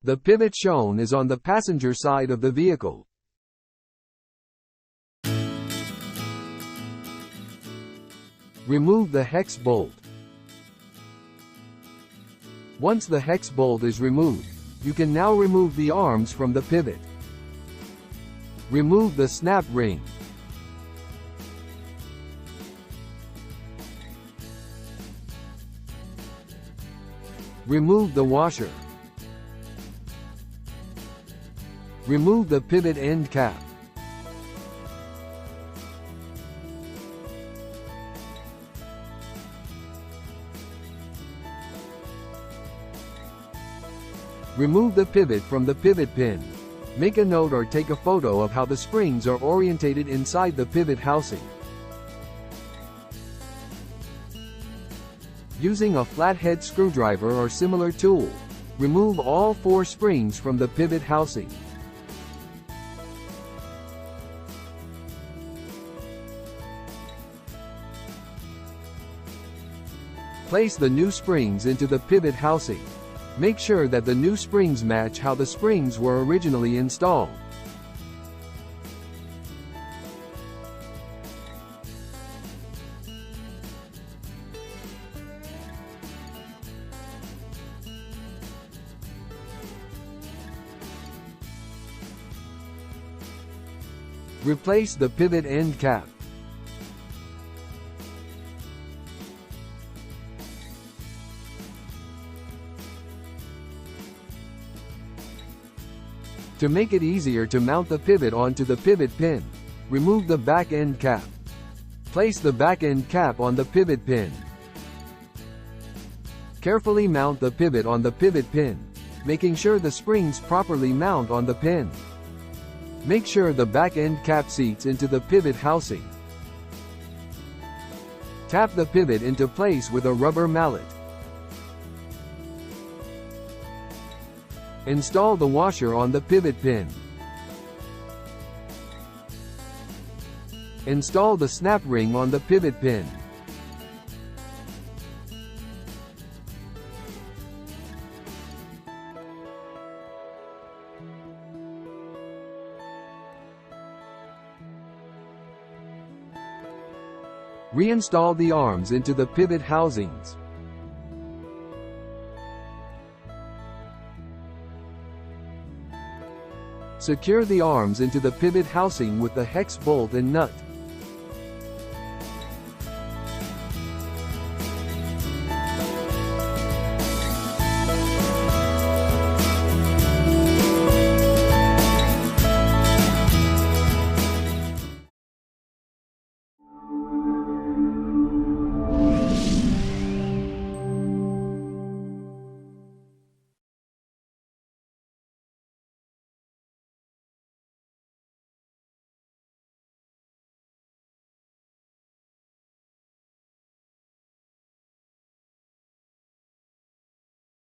The pivot shown is on the passenger side of the vehicle. Remove the hex bolt. Once the hex bolt is removed, you can now remove the arms from the pivot. Remove the snap ring. Remove the washer. Remove the pivot end cap. Remove the pivot from the pivot pin. Make a note or take a photo of how the springs are orientated inside the pivot housing. Using a flathead screwdriver or similar tool, remove all 4 springs from the pivot housing. Place the new springs into the pivot housing. Make sure that the new springs match how the springs were originally installed. Replace the pivot end cap. To make it easier to mount the pivot onto the pivot pin, remove the back end cap. Place the back end cap on the pivot pin. Carefully mount the pivot on the pivot pin, making sure the springs properly mount on the pin. Make sure the back end cap seats into the pivot housing. Tap the pivot into place with a rubber mallet. Install the washer on the pivot pin. Install the snap ring on the pivot pin. Reinstall the arms into the pivot housings. Secure the arms into the pivot housing with the hex bolt and nut.